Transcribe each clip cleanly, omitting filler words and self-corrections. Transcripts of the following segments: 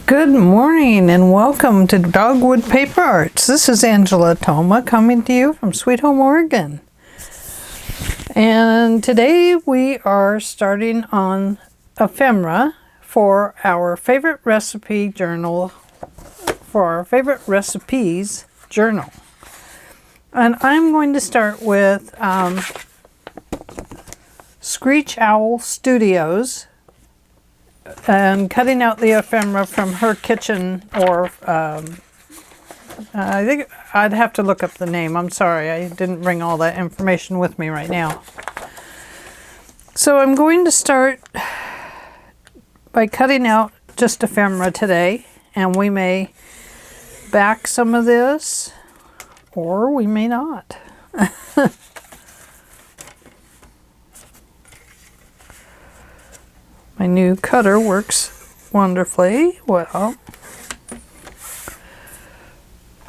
Good morning and welcome to Dogwood Paper Arts. This is Angela Thoma coming to you from Sweet Home, Oregon. And today we are starting on Ephemera for our favorite recipe journal, for our favorite recipes journal. And I'm going to start with Screech Owl Studios and cutting out the ephemera from her kitchen, or I think I'd have to look up the name. I'm sorry, I didn't bring all that information with me right now. So I'm going to start by cutting out just ephemera today, and we may back some of this or we may not. My new cutter works wonderfully well.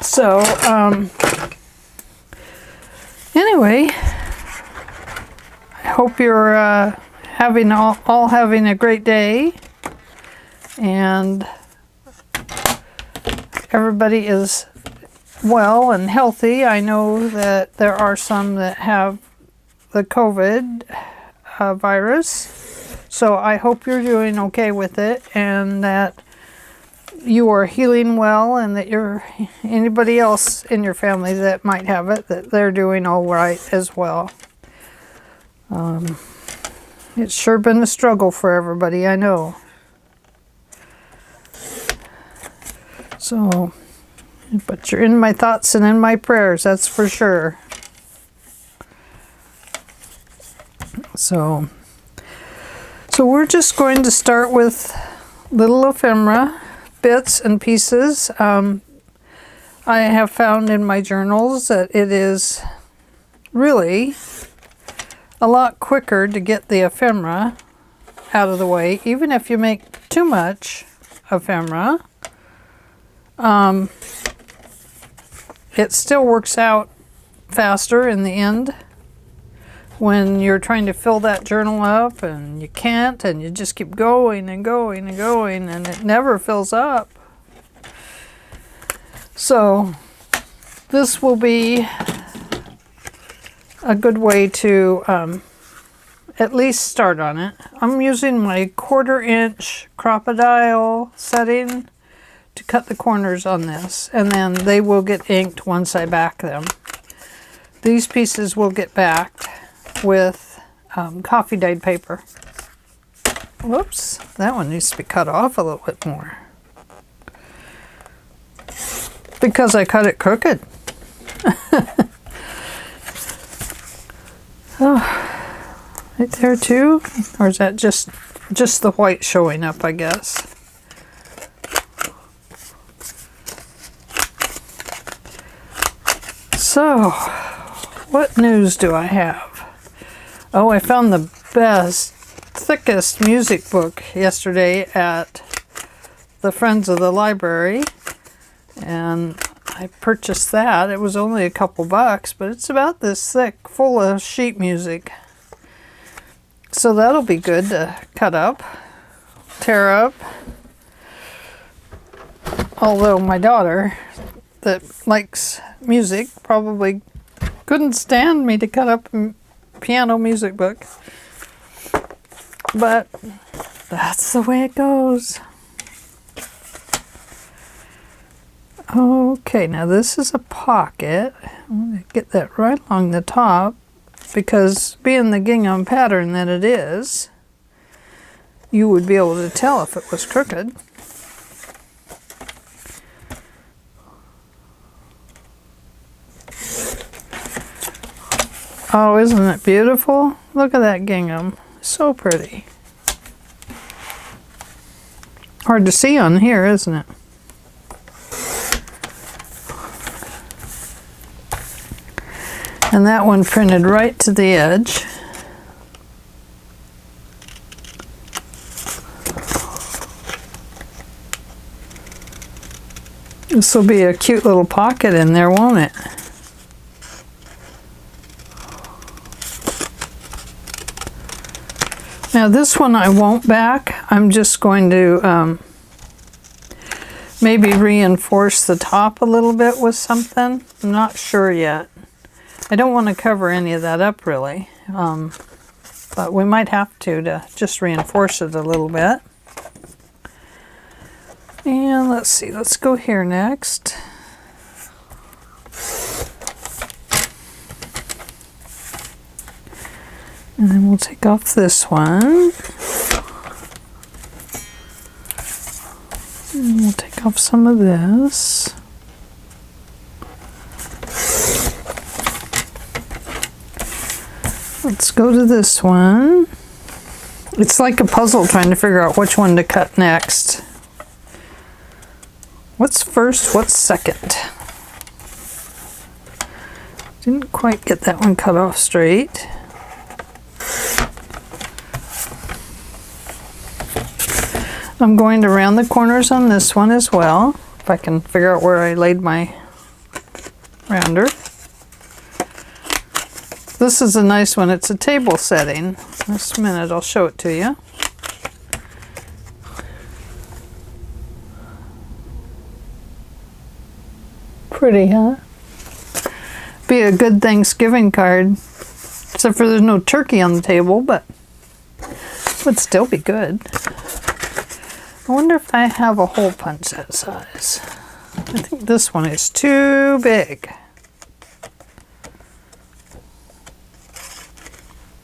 So, anyway, I hope you're having all having a great day, and everybody is well and healthy. I know that there are some that have the COVID virus. So I hope you're doing okay with it, and that you are healing well, and that anybody else in your family that might have it, that they're doing all right as well. It's sure been a struggle for everybody, I know. So, but you're in my thoughts and in my prayers, that's for sure. So we're just going to start with little ephemera bits and pieces. I have found in my journals that it is really a lot quicker to get the ephemera out of the way, even if you make too much ephemera. It still works out faster in the end when you're trying to fill that journal up and you can't, and you just keep going and going and going, and it never fills up. So this will be a good way to at least start on it. I'm using my 1/4 inch crocodile setting to cut the corners on this, and then they will get inked once I back them. These pieces will get backed with coffee dyed paper. Whoops, that one needs to be cut off a little bit more because I cut it crooked. Oh, right there too, or is that just the white showing up, I guess. So what news do I have? Oh, I found the best, thickest music book yesterday at the Friends of the Library, and I purchased that. It was only a couple bucks, but it's about this thick, full of sheet music. So that'll be good to cut up, tear up. Although my daughter, that likes music, probably couldn't stand me to cut up piano music book, but that's the way it goes. Okay, now this is a pocket. I'm going to get that right along the top, because being the gingham pattern that it is, you would be able to tell if it was crooked. Oh, isn't it beautiful? Look at that gingham. So pretty. Hard to see on here, isn't it? And that one printed right to the edge. This will be a cute little pocket in there, won't it? Now this one I won't back. I'm just going to maybe reinforce the top a little bit with something. I'm not sure yet. I don't want to cover any of that up really, but we might have to just reinforce it a little bit. And let's see, let's go here next. And then we'll take off this one. And we'll take off some of this. Let's go to this one. It's like a puzzle trying to figure out which one to cut next. What's first, what's second? Didn't quite get that one cut off straight. I'm going to round the corners on this one as well, if I can figure out where I laid my rounder. This is a nice one. It's a table setting. Just a minute, I'll show it to you. Pretty, huh? Be a good Thanksgiving card. Except for there's no turkey on the table, but would still be good. I wonder if I have a hole punch that size. I think this one is too big.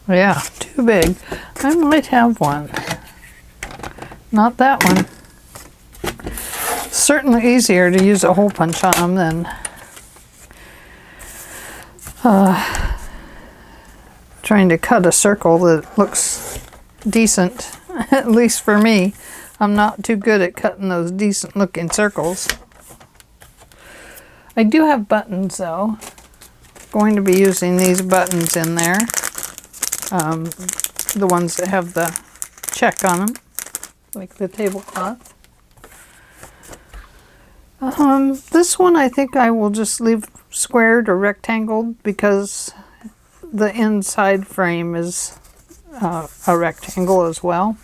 Yeah, too big. I might have one. Not that one. Certainly easier to use a hole punch on them than trying to cut a circle that looks decent, at least for me. I'm not too good at cutting those decent looking circles. I do have buttons though. Going to be using these buttons in there. The ones that have the check on them, like the tablecloth. This one I think I will just leave squared or rectangled because the inside frame is a rectangle as well.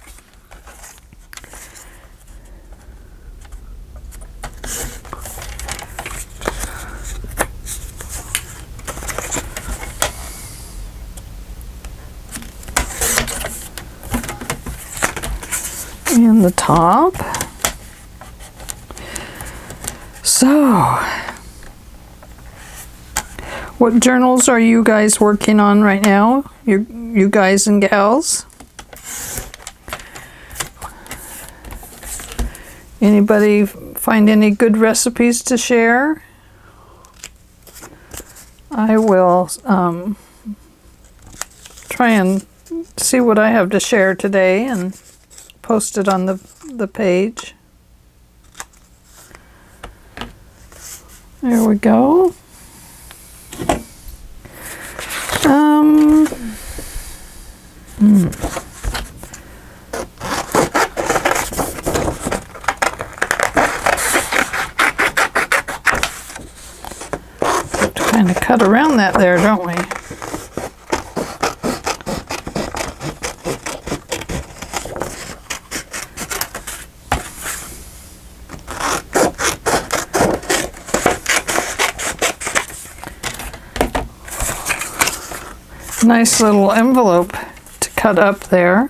And the top. So, what journals are you guys working on right now? You guys and gals? Anybody find any good recipes to share? I will try and see what I have to share today and post it on the page. There we go. Have to kind of cut around that there, don't we? Nice little envelope to cut up there.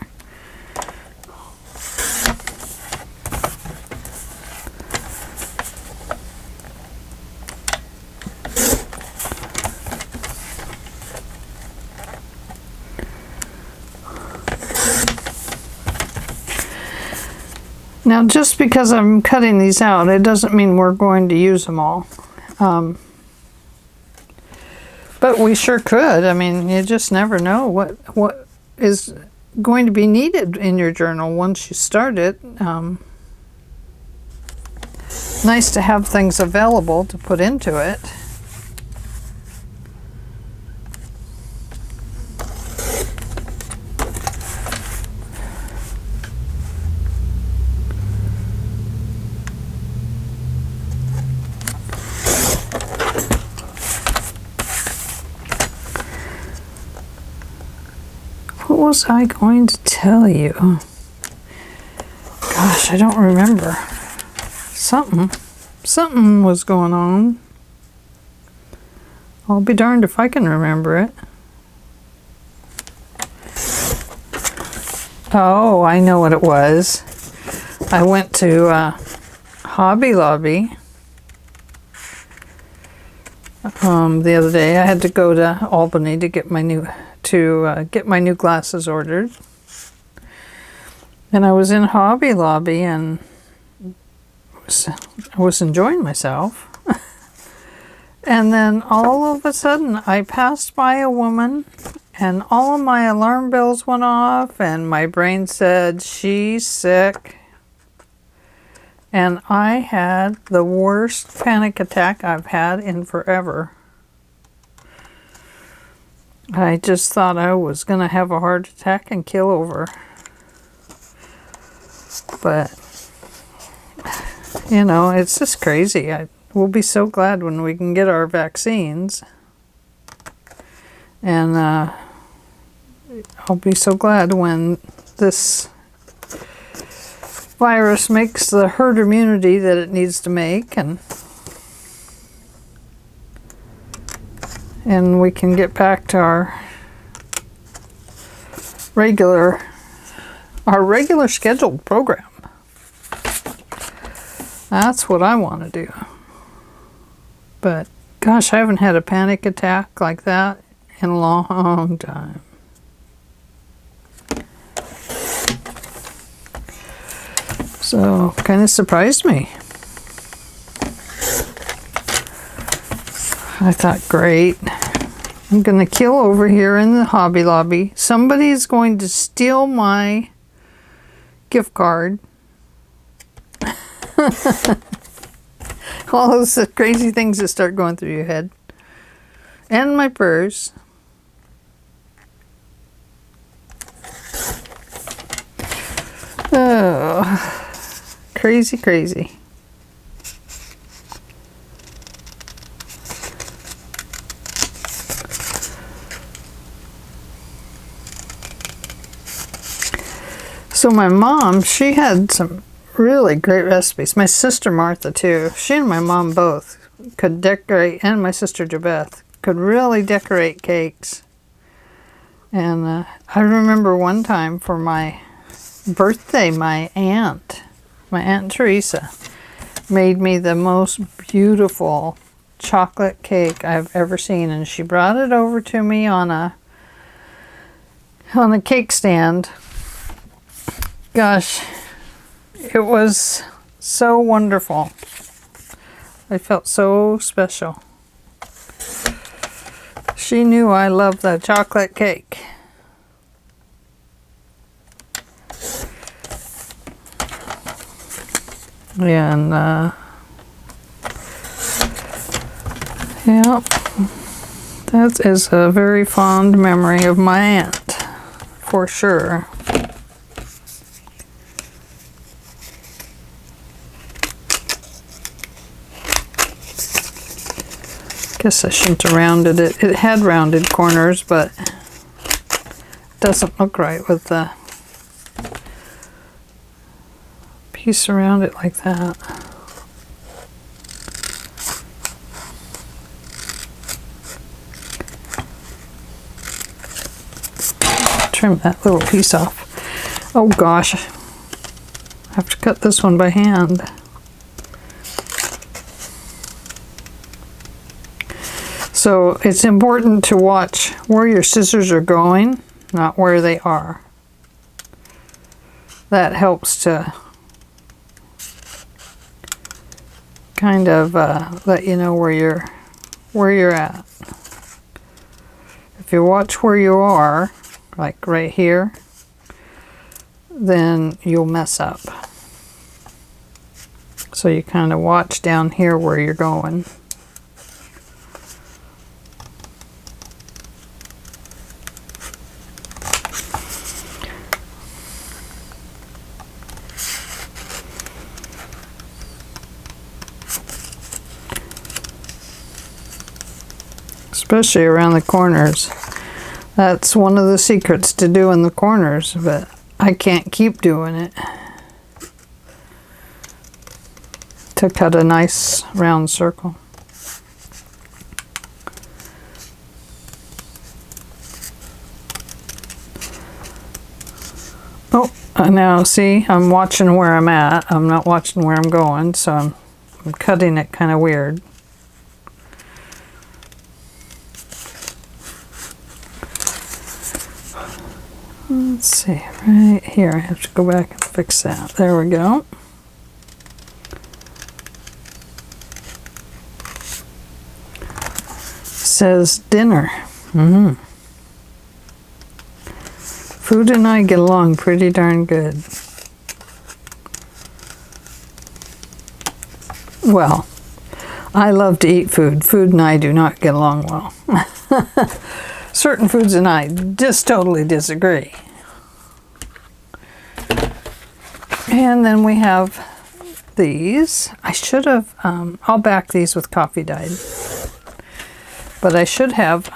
Now, just because I'm cutting these out, it doesn't mean we're going to use them all. But we sure could. I mean, you just never know what is going to be needed in your journal once you start it. Nice to have things available to put into it. What was I going to tell you? Gosh, I don't remember. Something was going on. I'll be darned if I can remember it. Oh, I know what it was. I went to Hobby Lobby the other day. I had to go to Albany to get my new glasses ordered. And I was in Hobby Lobby and I was enjoying myself. And then all of a sudden I passed by a woman and all of my alarm bells went off and my brain said, she's sick. And I had the worst panic attack I've had in forever. I just thought I was going to have a heart attack and kill over. But, you know, it's just crazy. We'll be so glad when we can get our vaccines. And I'll be so glad when this virus makes the herd immunity that it needs to make, and we can get back to our regular scheduled program. That's what I want to do. But gosh, I haven't had a panic attack like that in a long time. So, kind of surprised me. I thought, great. I'm going to kill over here in the Hobby Lobby. Somebody's going to steal my gift card. All those crazy things that start going through your head. And my purse. Oh, crazy, crazy. So my mom, she had some really great recipes. My sister Martha too. She and my mom both could decorate, and my sister Jabeth could really decorate cakes. And I remember one time for my birthday, my Aunt Teresa made me the most beautiful chocolate cake I've ever seen, and she brought it over to me on a cake stand. Gosh, it was so wonderful. I felt so special. She knew I loved the chocolate cake. And yeah, that is a very fond memory of my aunt, for sure. Guess I shouldn't have rounded it. It had rounded corners, but it doesn't look right with the piece around it like that. Trim that little piece off. Oh gosh, I have to cut this one by hand. So it's important to watch where your scissors are going, not where they are. That helps to kind of let you know where you're at. If you watch where you are, like right here, then you'll mess up. So you kind of watch down here where you're going. Especially around the corners. That's one of the secrets to doing the corners, but I can't keep doing it. to cut a nice round circle. Oh, now see, I'm watching where I'm at. I'm not watching where I'm going, so I'm cutting it kind of weird. Let's see, right here, I have to go back and fix that. There we go. Says dinner. Food and I get along pretty darn good. Well, I love to eat food. Food and I do not get along well. Certain foods and I just totally disagree. And then we have these. I should have, I'll back these with coffee dyed. But I should have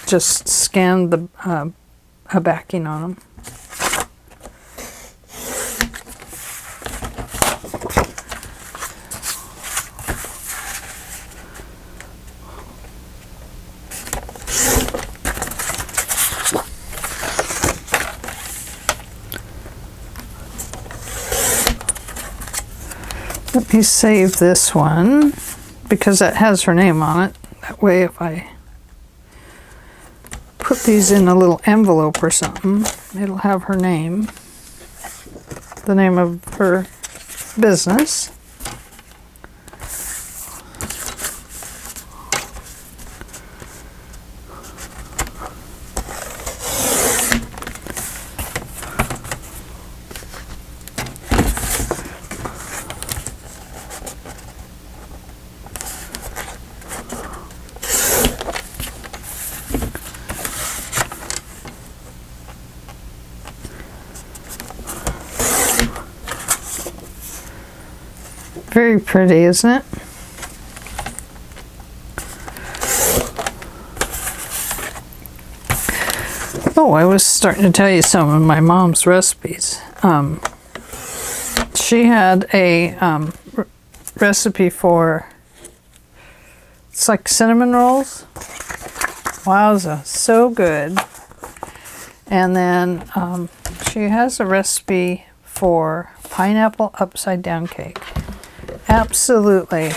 just scanned the a backing on them. Let me save this one because that has her name on it. That way if I put these in a little envelope or something, it'll have her name, the name of her business. Very pretty, isn't it? Oh, I was starting to tell you some of my mom's recipes. She had a recipe for, it's like cinnamon rolls. Wowza, so good. And then she has a recipe for pineapple upside down cake. Absolutely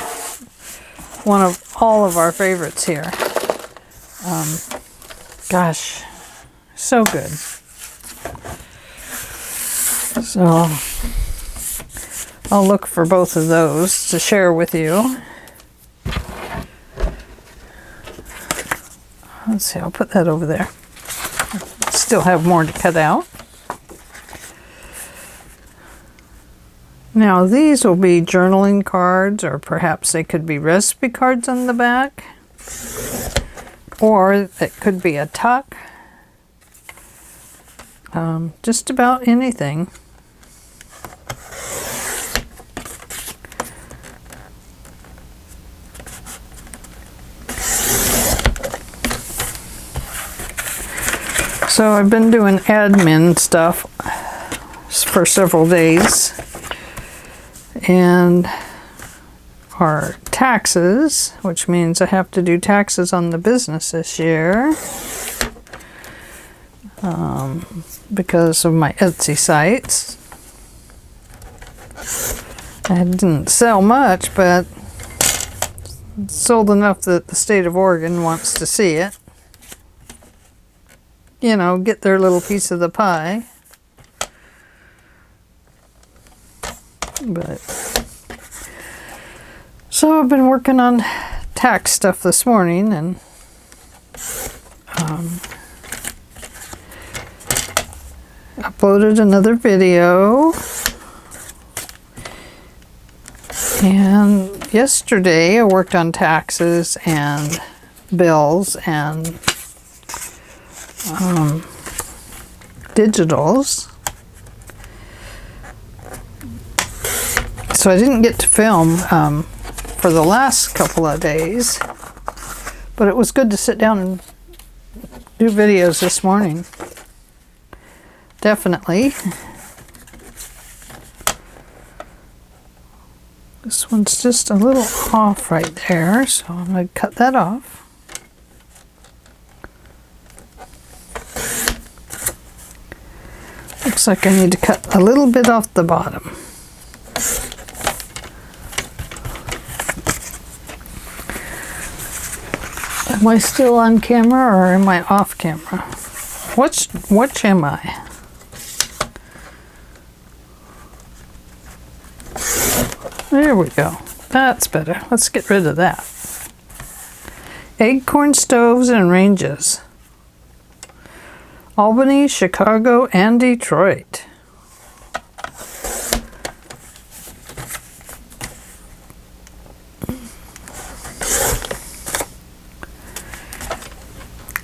one of all of our favorites here. Gosh, so good. So I'll look for both of those to share with you. Let's see, I'll put that over there. Still have more to cut out. Now these will be journaling cards, or perhaps they could be recipe cards on the back, or it could be a tuck, just about anything. So I've been doing admin stuff for several days. And our taxes, which means I have to do taxes on the business this year because of my Etsy sites. I didn't sell much, but sold enough that the state of Oregon wants to see it. You know, get their little piece of the pie. But so I've been working on tax stuff this morning, and uploaded another video. And yesterday I worked on taxes and bills and digitals. So I didn't get to film for the last couple of days, but it was good to sit down and do videos this morning. Definitely. This one's just a little off right there, so I'm going to cut that off. Looks like I need to cut a little bit off the bottom. Am I still on camera or am I off camera? Which am I? There we go. That's better. Let's get rid of that. Acorn stoves and ranges. Albany, Chicago, and Detroit.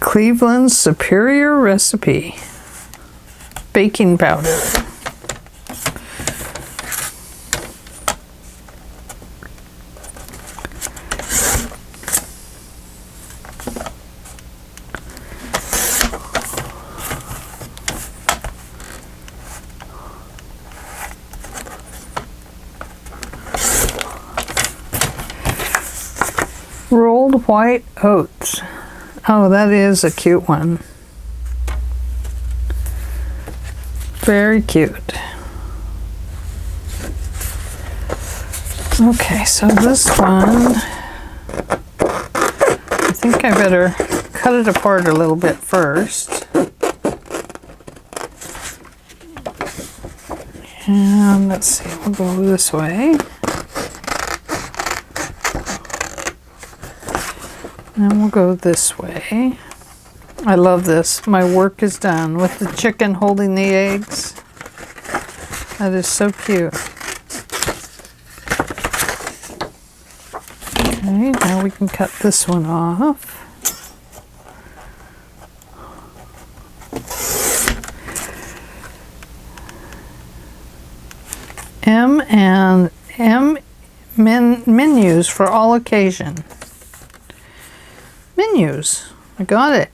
Cleveland's Superior Recipe. Baking powder. Rolled white oats. Oh, that is a cute one. Very cute. Okay, so this one, I think I better cut it apart a little bit first. And let's see, we'll go this way. And we'll go this way. I love this. My work is done with the chicken holding the eggs. That is so cute. Okay, now we can cut this one off. M menus for all occasion. Menus. I got it.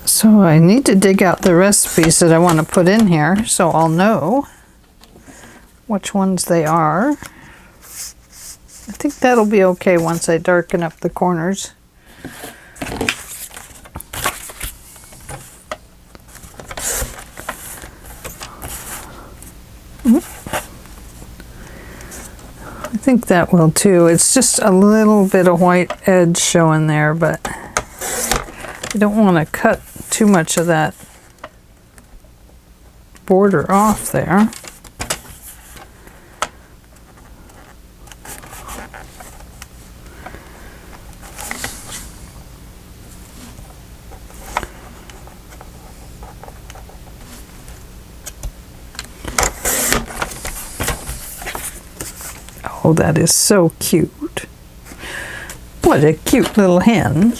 So I need to dig out the recipes that I want to put in here so I'll know which ones they are. I think that'll be okay once I darken up the corners. I think that will too. It's just a little bit of white edge showing there, but I don't want to cut too much of that border off there. Oh, that is so cute. What a cute little hen.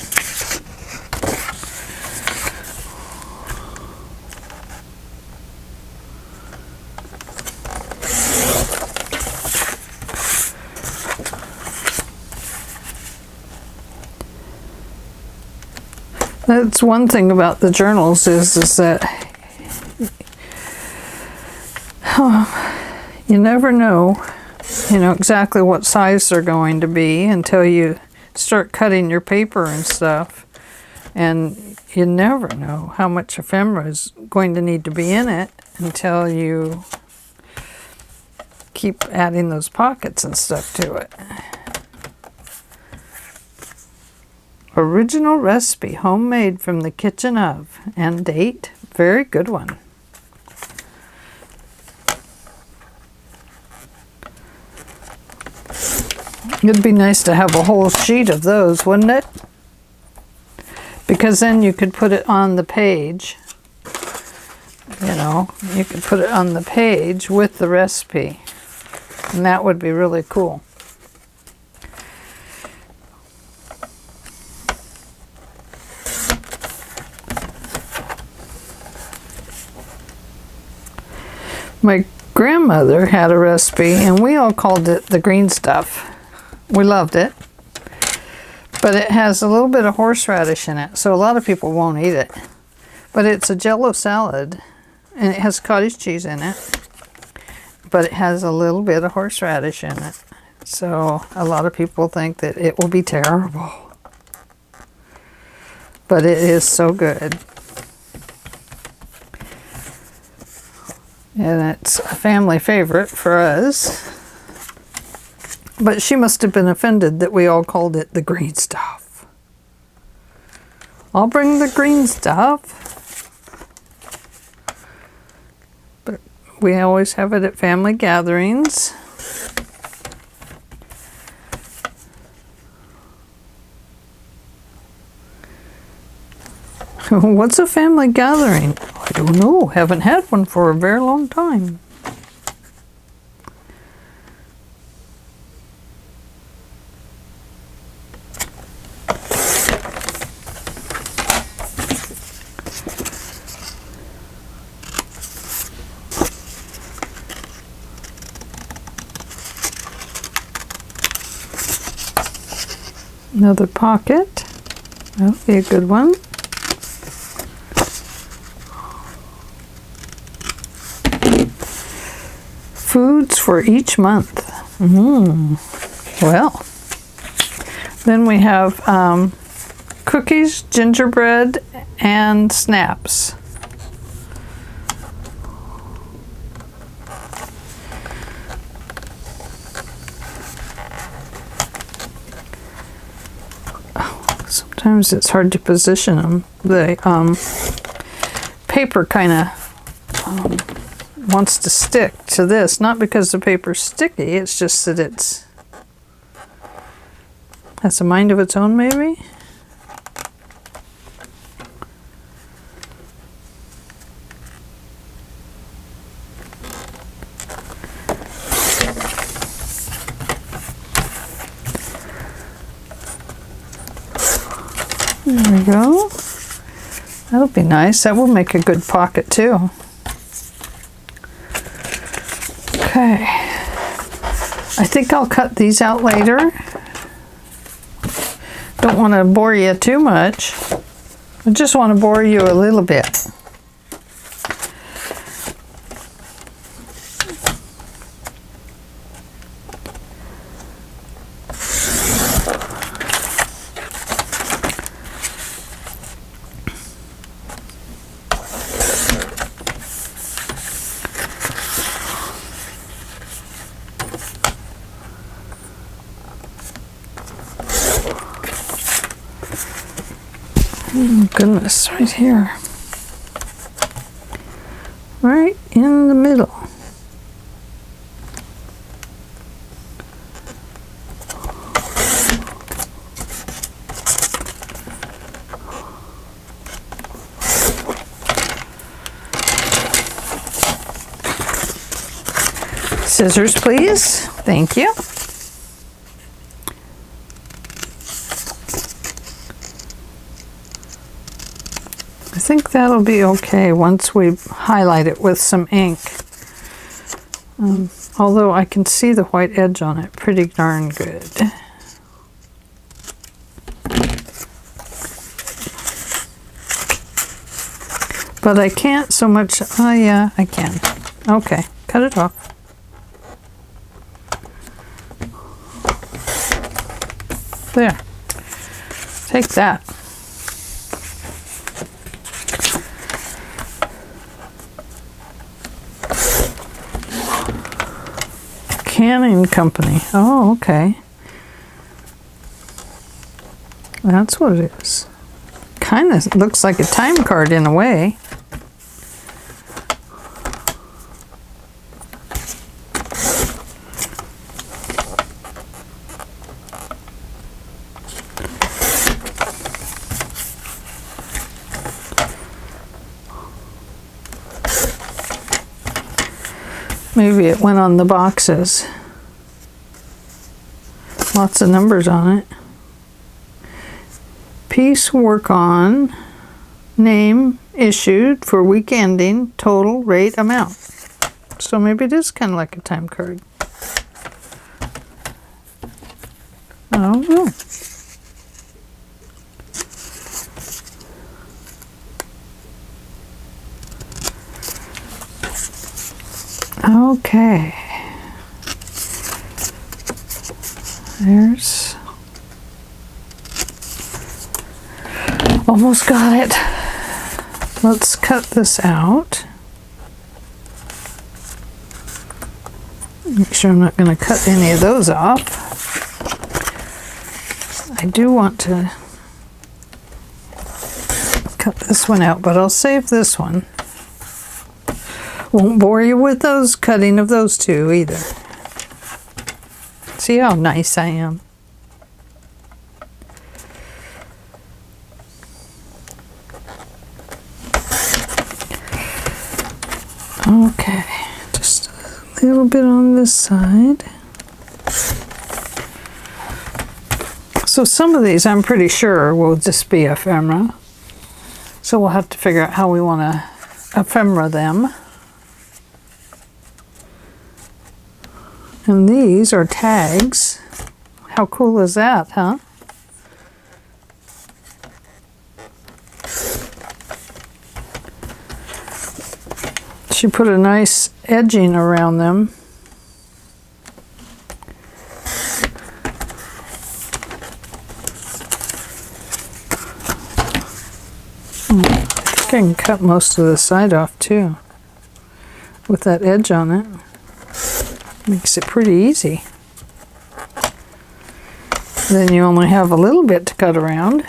That's one thing about the journals is that you never know, exactly what size they're going to be until you start cutting your paper and stuff. And you never know how much ephemera is going to need to be in it until you keep adding those pockets and stuff to it. Original recipe, homemade from the kitchen of, and date. Very good one. It'd be nice to have a whole sheet of those, wouldn't it? Because then you could put it on the page. You could put it on the page with the recipe. And that would be really cool. My grandmother had a recipe, and we all called it the green stuff. We loved it. But it has a little bit of horseradish in it, so a lot of people won't eat it. But it's a Jello salad, and it has cottage cheese in it. But it has a little bit of horseradish in it. So a lot of people think that it will be terrible. But it is so good. And it's a family favorite for us. But she must have been offended that we all called it the green stuff. I'll bring the green stuff. But we always have it at family gatherings. What's a family gathering? I don't know. Haven't had one for a very long time. Another pocket. That'll be a good one. Foods for each month. Well, then we have cookies, gingerbread, and snaps. Sometimes it's hard to position them. The paper kind of wants to stick to this, not because the paper's sticky, it's just that it's has a mind of its own, maybe. There we go. That'll be nice. That will make a good pocket too. Okay. I think I'll cut these out later. Don't want to bore you too much. I just want to bore you a little bit. Oh goodness, right here. Right in the middle. Scissors, please. Thank you. I think that'll be okay once we highlight it with some ink. Although I can see the white edge on it pretty darn good. But I can't so much, oh yeah, I can. Okay, cut it off. There. Take that. Canning company. Oh, okay. That's what it is. Kind of looks like a time card in a way. Maybe it went on the boxes. Lots of numbers on it. Piece work on, name issued for week ending, total rate amount. So maybe it is kind of like a time card. I don't know. Okay. There's... Almost got it. Let's cut this out. Make sure I'm not going to cut any of those off. I do want to cut this one out, but I'll save this one. Won't bore you with those cutting of those two either. See how nice I am. Okay, just a little bit on this side. So some of these I'm pretty sure will just be ephemera. So we'll have to figure out how we want to ephemera them. And these are tags. How cool is that, huh? She put a nice edging around them. I think I can cut most of the side off too with that edge on it. Makes it pretty easy. Then you only have a little bit to cut around.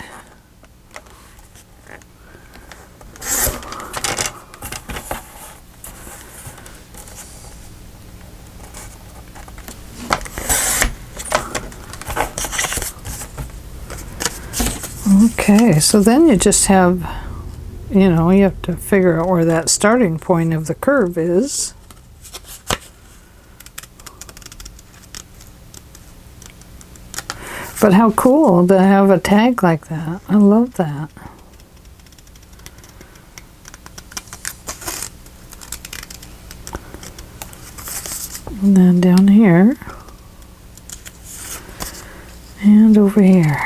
Okay, so then you just have, you know, you have to figure out where that starting point of the curve is. But how cool to have a tag like that. I love that. And then down here. And over here.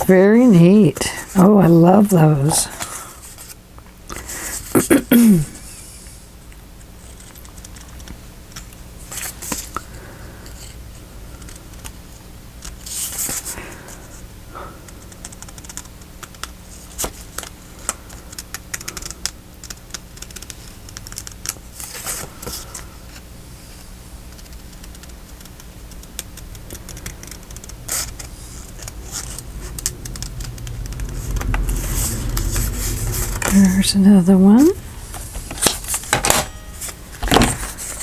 Very neat. Oh, I love those. There's another one.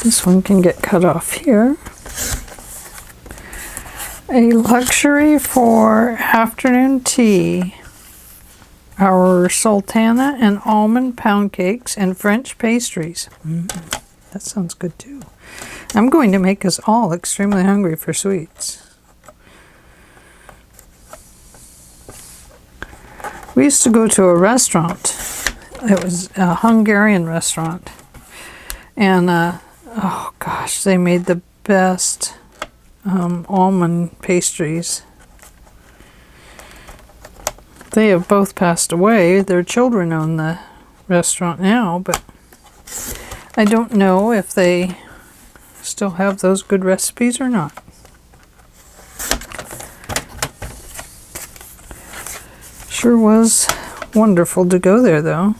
This one can get cut off here. A luxury for afternoon tea. Our sultana and almond pound cakes and French pastries. That sounds good too. I'm going to make us all extremely hungry for sweets. We used to go to a restaurant. It was a Hungarian restaurant. And, oh gosh, they made the best almond pastries. They have both passed away. Their children own the restaurant now, but I don't know if they still have those good recipes or not. Sure was wonderful to go there, though.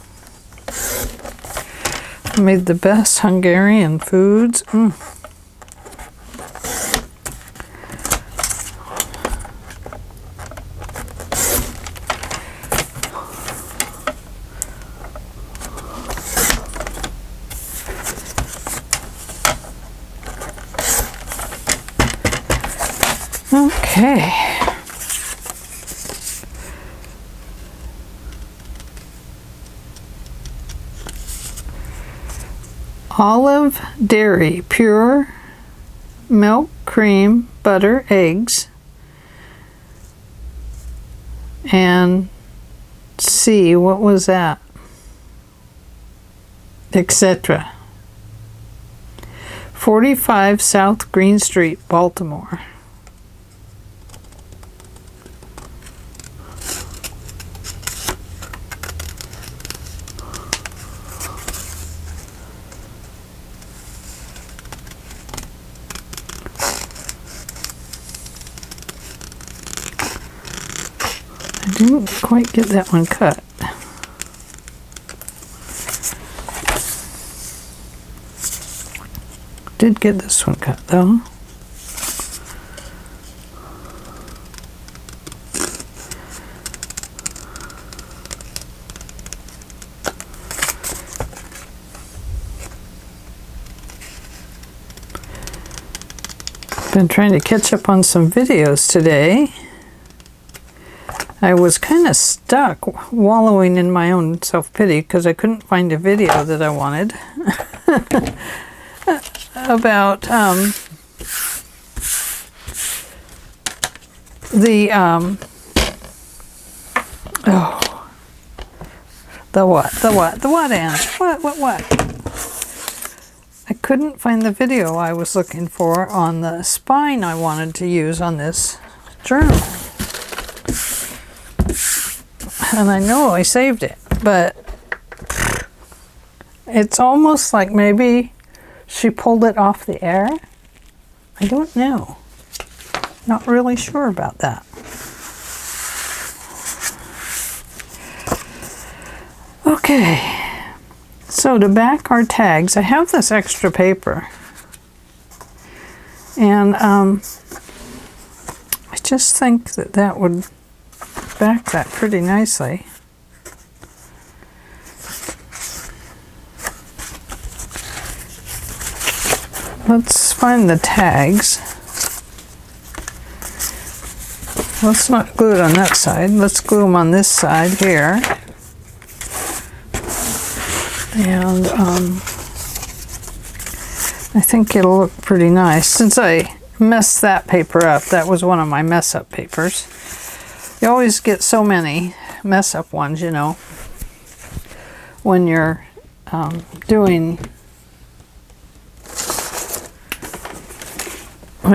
Made the best Hungarian foods. Okay. Olive dairy, pure milk, cream, butter, eggs, and C, what was that? etc. 45 South Green Street, Baltimore. I didn't quite get that one cut. Did get this one cut though. Been trying to catch up on some videos today. I was kind of stuck wallowing in my own self-pity because I couldn't find a video that I wanted about the what, Ann? What? I couldn't find the video I was looking for on the spine I wanted to use on this journal. And I know I saved it, but it's almost like maybe she pulled it off the air. I don't know. Not really sure about that. Okay, so to back our tags, I have this extra paper. And I just think that that would back that pretty nicely. Let's find the tags. Let's not glue it on that side. Let's glue them on this side here. And I think it'll look pretty nice. Since I messed that paper up, that was one of my mess up papers. You always get so many mess up ones, you know, when you're when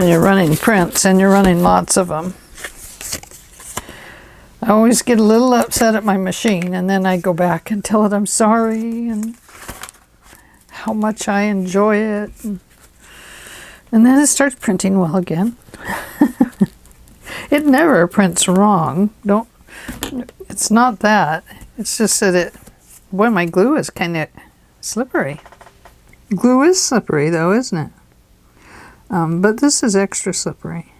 you're running prints and you're running lots of them. I always get a little upset at my machine, and then I go back and tell it I'm sorry and how much I enjoy it. And then it starts printing well again. It never prints wrong. It's not that. It's just that boy, my glue is kind of slippery. Glue is slippery though, isn't it? But this is extra slippery.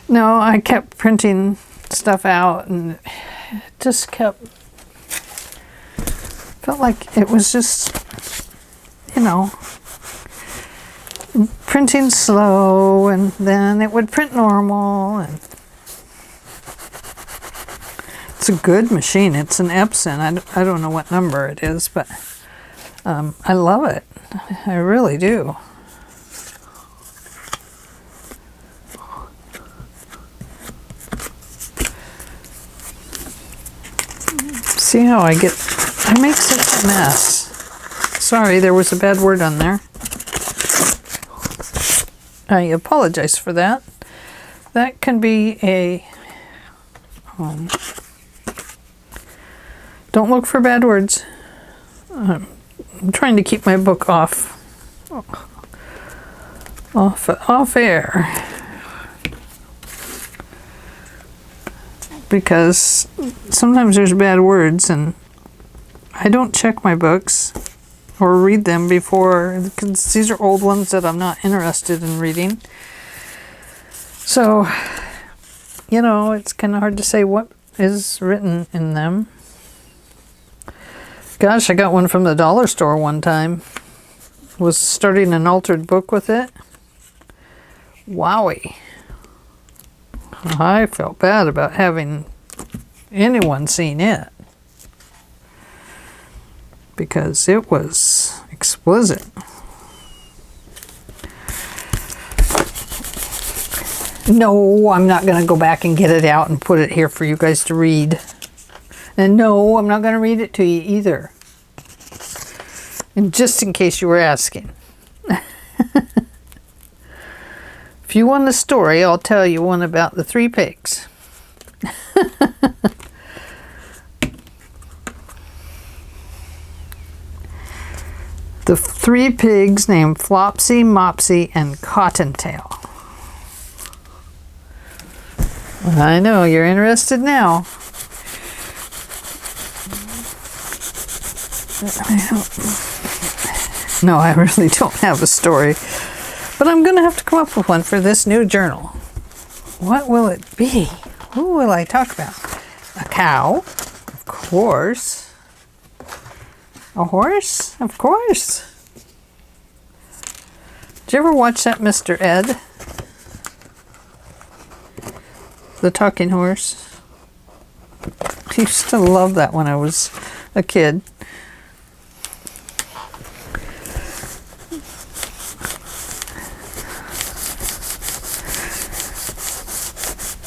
No, I kept printing stuff out and it just felt like it was just, you know, printing slow, and then it would print normal. And it's a good machine. It's an Epson. I don't know what number it is, but I love it. I really do. See how I make such a mess. Sorry, there was a bad word on there. I apologize for that. That can be a... don't look for bad words. I'm trying to keep my book off air. Because sometimes there's bad words and I don't check my books or read them before, because these are old ones that I'm not interested in reading. So, you know, it's kind of hard to say what is written in them. Gosh, I got one from the dollar store one time. Was starting an altered book with it. Wowie. I felt bad about having anyone seen it, because it was explicit. No, I'm not going to go back and get it out and put it here for you guys to read. And no, I'm not going to read it to you either. And just in case you were asking. If you want a story, I'll tell you one about the 3 pigs. The 3 pigs named Flopsy, Mopsy, and Cottontail. I know, you're interested now. No, I really don't have a story. But I'm going to have to come up with one for this new journal. What will it be? Who will I talk about? A cow, of course. A horse, of course. Did you ever watch that Mr. Ed? The talking horse. I used to love that when I was a kid.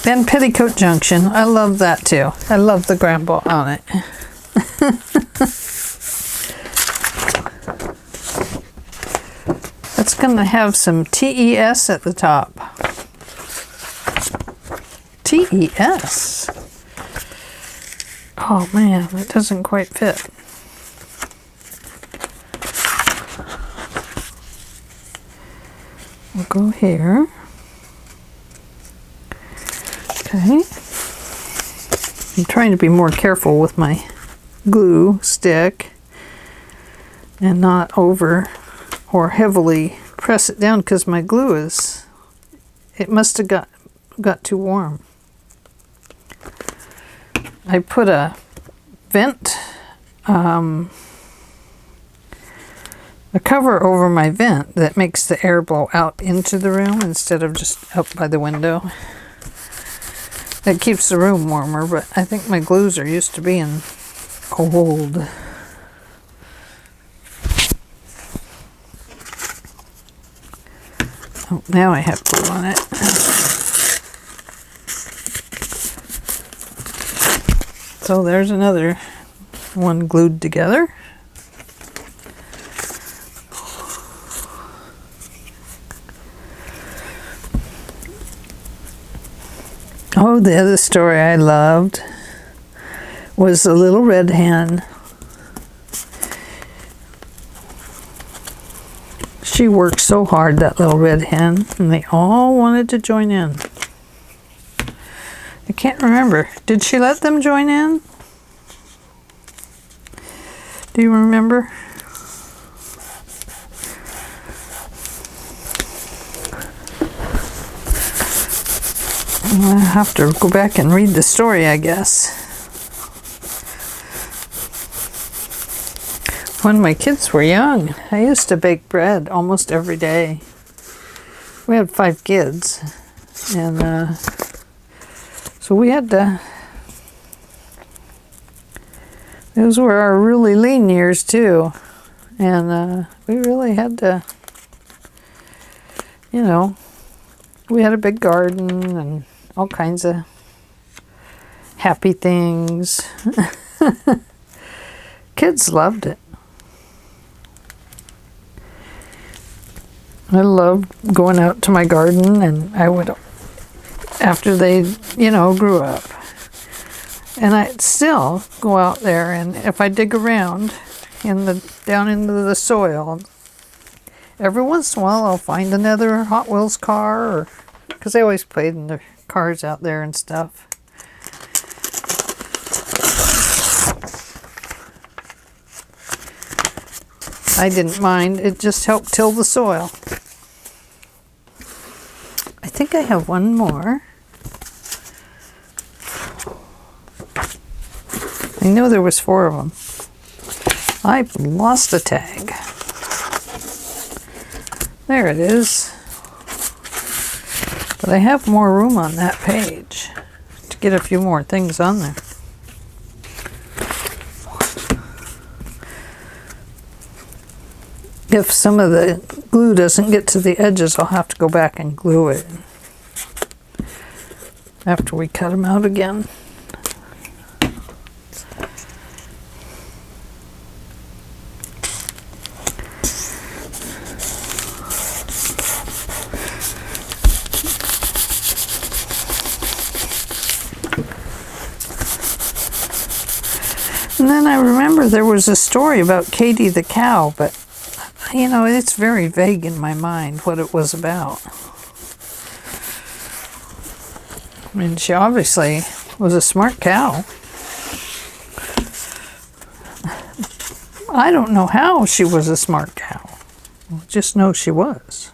And Petticoat Junction. I love that too. I love the grandpa on it. It's going to have some TES at the top. TES. Oh man, it doesn't quite fit. We'll go here. Okay. I'm trying to be more careful with my glue stick and not over or heavily press it down because my glue is, it must have got too warm. I put a vent, a cover over my vent that makes the air blow out into the room instead of just up by the window. It keeps the room warmer, but I think my glues are used to being cold. Oh, now I have glue on it. So there's another one glued together. Oh, the other story I loved was the little red hen. She worked so hard, that little red hen, and they all wanted to join in. I can't remember. Did she let them join in? Do you remember? I'll have to go back and read the story, I guess. When my kids were young, I used to bake bread almost every day. We had 5 kids, and so we had to, those were our really lean years too, and we really had to, you know, we had a big garden and all kinds of happy things. Kids loved it. I loved going out to my garden, and I would, after they, you know, grew up. And I'd still go out there, and if I dig around down into the soil, every once in a while I'll find another Hot Wheels car, or because they always played in their cars out there and stuff. I didn't mind. It just helped till the soil. I think I have one more. I know there was 4 of them. I've lost the tag. There it is. But I have more room on that page to get a few more things on there. If some of the glue doesn't get to the edges, I'll have to go back and glue it after we cut them out again. And then I remember there was a story about Katie the cow, but you know, it's very vague in my mind what it was about. I mean, she obviously was a smart cow. I don't know how she was a smart cow. I just know she was.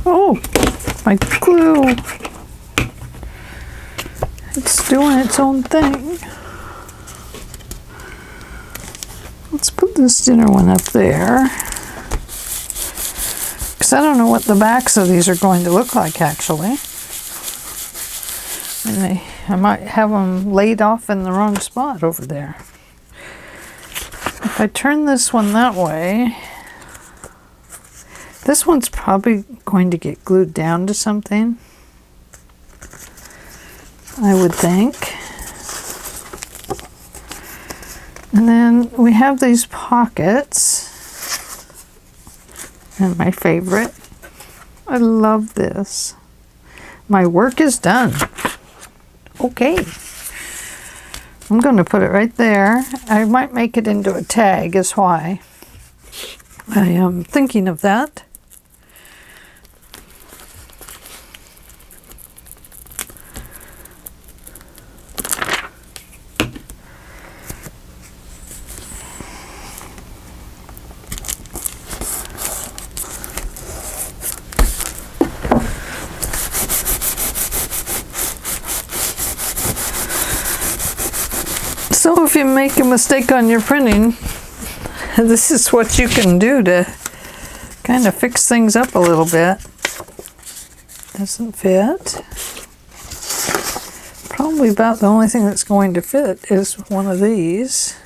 Oh, my glue. It's doing its own thing. Let's put this dinner one up there. Because I don't know what the backs of these are going to look like, actually. And I might have them laid off in the wrong spot over there. If I turn this one that way, this one's probably going to get glued down to something, I would think. And then we have these pockets, and my favorite. I love this. My work is done. Okay. I'm going to put it right there. I might make it into a tag is why I am thinking of that. So if you make a mistake on your printing, this is what you can do to kind of fix things up a little bit. Doesn't fit. Probably about the only thing that's going to fit is one of these.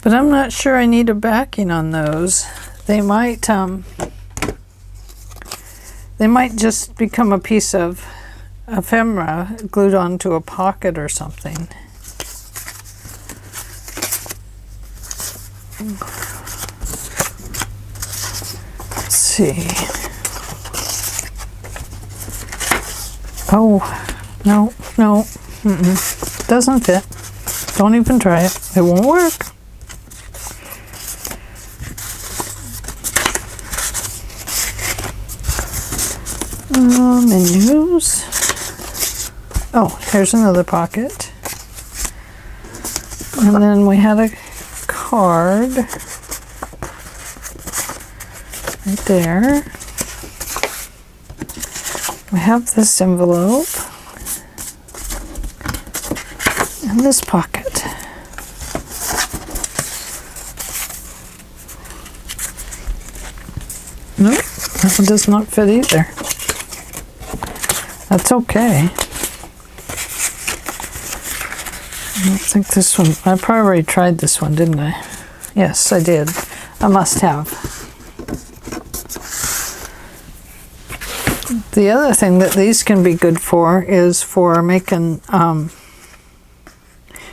But I'm not sure I need a backing on those. They might just become a piece of ephemera glued onto a pocket or something. Let's see. Oh, no. Doesn't fit. Don't even try it. It won't work. Menus. Oh, here's another pocket. And then we had a card right there. We have this envelope and this pocket. Nope, that one does not fit either. That's okay. I don't think this one, I probably already tried this one, didn't I? Yes, I did. I must have. The other thing that these can be good for is for making,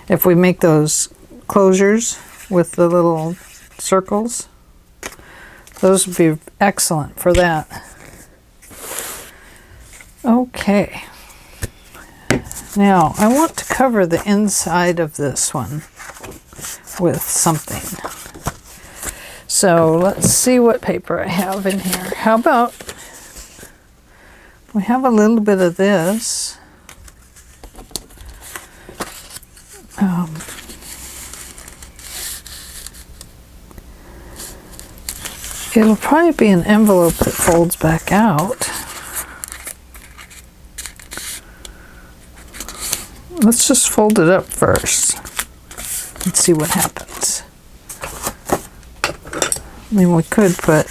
if we make those closures with the little circles, those would be excellent for that. Okay. Now, I want to cover the inside of this one with something. So, let's see what paper I have in here. How about, we have a little bit of this. It'll probably be an envelope that folds back out. Let's just fold it up first and see what happens. I mean, we could put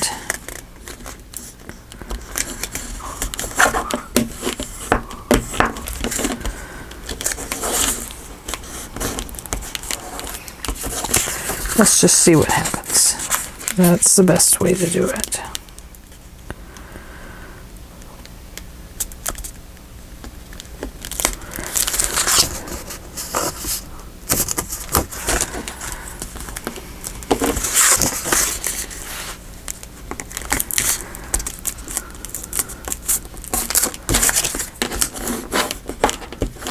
let's just see what happens. That's the best way to do it.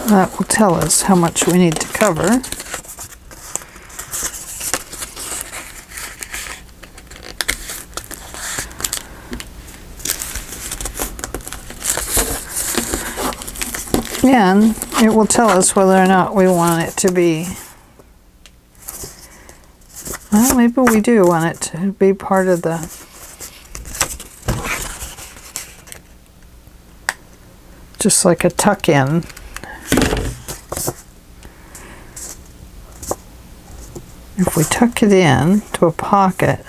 That will tell us how much we need to cover. And it will tell us whether or not we want it to be, well, maybe we do want it to be part of the, just like a tuck-in. If we tuck it in to a pocket,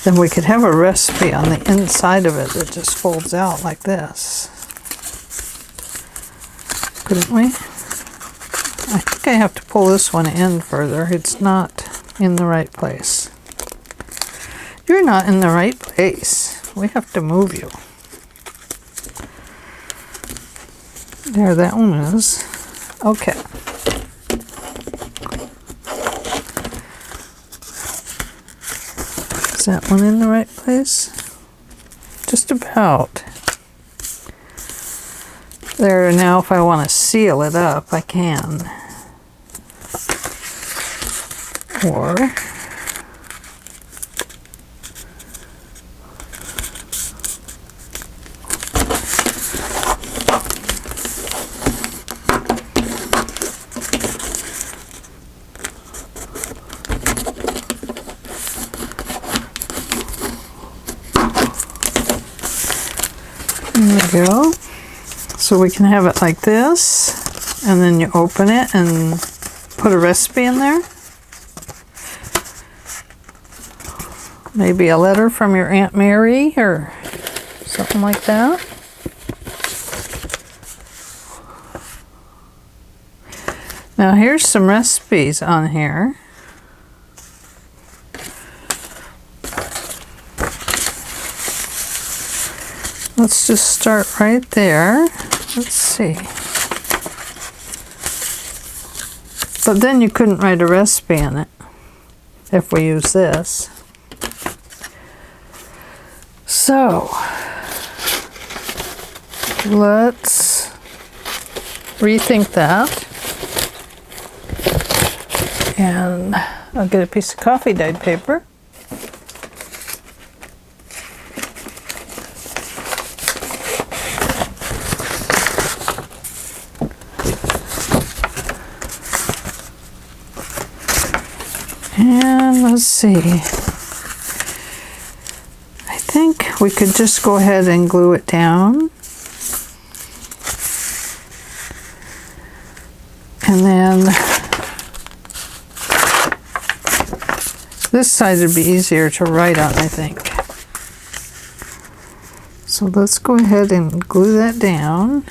then we could have a recipe on the inside of it that just folds out like this. Couldn't we? I think I have to pull this one in further. It's not in the right place. You're not in the right place. We have to move you. There, that one is. Okay. Is that one in the right place? Just about. There, now if I want to seal it up, I can. Or there we go. So we can have it like this, and then you open it and put a recipe in there. Maybe a letter from your Aunt Mary or something like that. Now here's some recipes on here. Let's just start right there. Let's see. But then you couldn't write a recipe in it if we use this. So let's rethink that. And I'll get a piece of coffee dyed paper. And let's see. I think we could just go ahead and glue it down. And then this side would be easier to write on, I think. So let's go ahead and glue that down.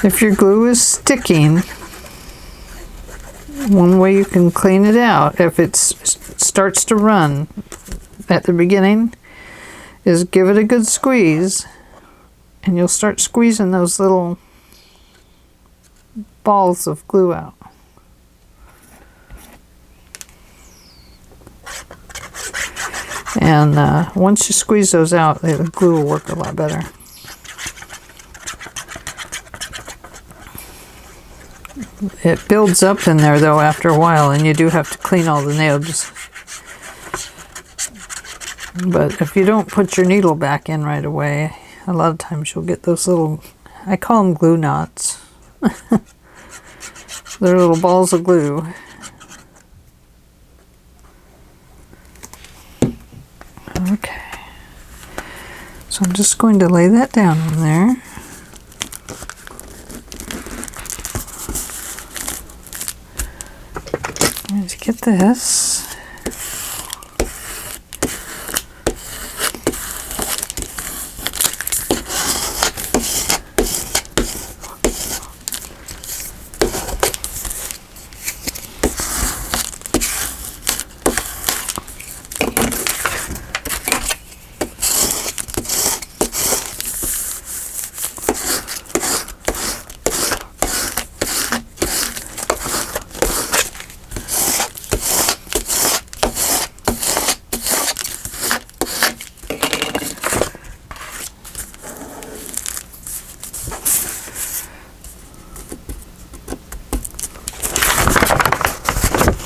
If your glue is sticking, one way you can clean it out, if it starts to run at the beginning, is give it a good squeeze, and you'll start squeezing those little balls of glue out. And once you squeeze those out, the glue will work a lot better. It builds up in there though after a while, and you do have to clean all the nibs. But if you don't put your needle back in right away, a lot of times you'll get those little, I call them glue knots. They're little balls of glue. Okay. So I'm just going to lay that down on there. To get this.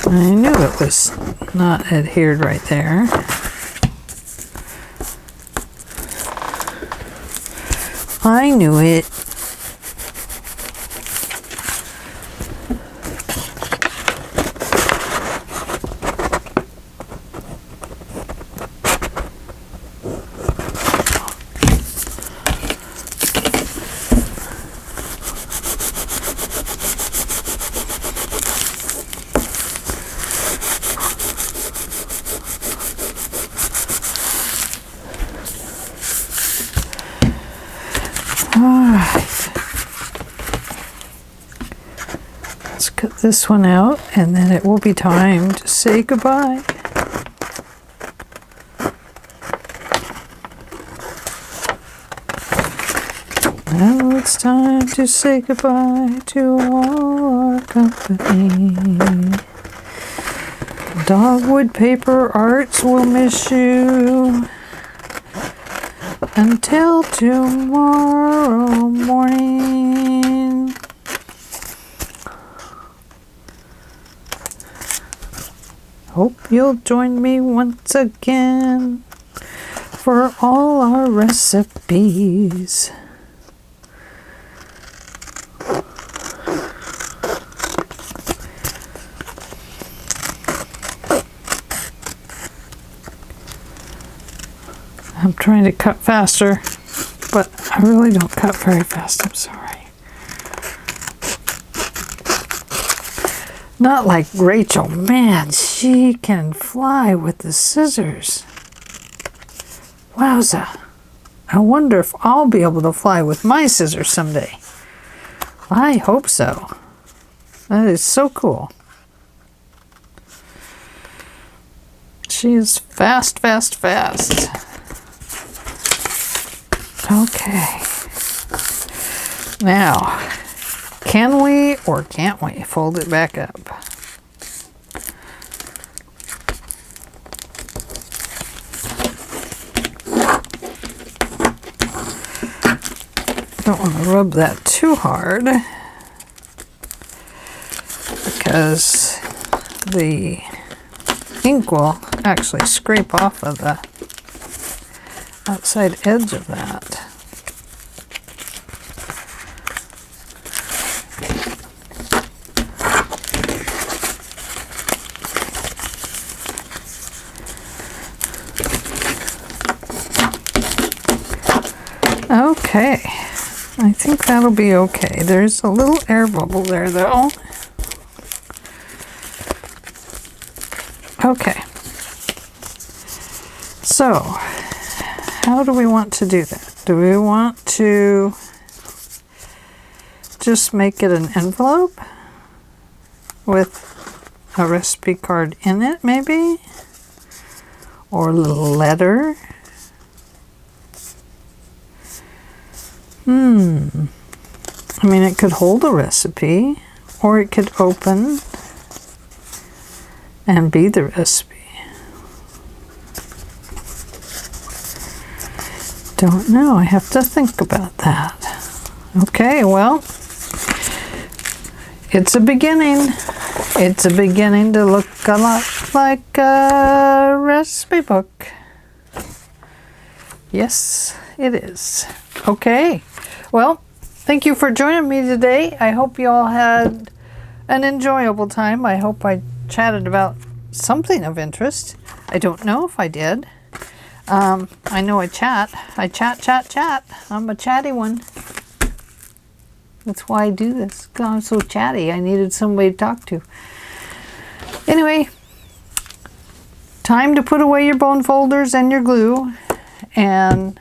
I knew it was not adhered right there. I knew it. This one out, and then it will be time to say goodbye. Now it's time to say goodbye to all our company. Dogwood Paper Arts will miss you until tomorrow morning. Hope you'll join me once again for all our recipes. I'm trying to cut faster, but I really don't cut very fast. I'm sorry. Not like Rachel. Man, she can fly with the scissors. Wowza. I wonder if I'll be able to fly with my scissors someday. I hope so. That is so cool. She is fast, fast, fast. Okay. Now, can we or can't we fold it back up? Don't want to rub that too hard because the ink will actually scrape off of the outside edge of that. Okay, I think that'll be okay. There's a little air bubble there though. Okay, so how do we want to do that? Do we want to just make it an envelope with a recipe card in it maybe? Or a little letter? I mean, it could hold a recipe, or it could open and be the recipe. Don't know. I have to think about that. Okay, well, it's a beginning. It's a beginning to look a lot like a recipe book. Yes, it is. Okay, well, thank you for joining me today. I hope you all had an enjoyable time. I hope I chatted about something of interest. I don't know if I did. I know I chat. I chat. I'm a chatty one. That's why I do this. 'Cause I'm so chatty. I needed somebody to talk to. Anyway, time to put away your bone folders and your glue. And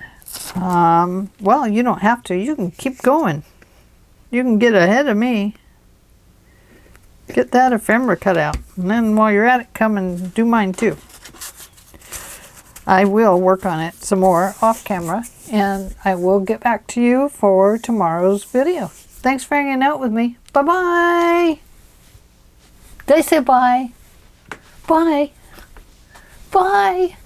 well, you don't have to. You can keep going. You can get ahead of me. Get that ephemera cut out. And then while you're at it, come and do mine too. I will work on it some more off camera. And I will get back to you for tomorrow's video. Thanks for hanging out with me. Bye-bye. Did I say bye? Bye. Bye.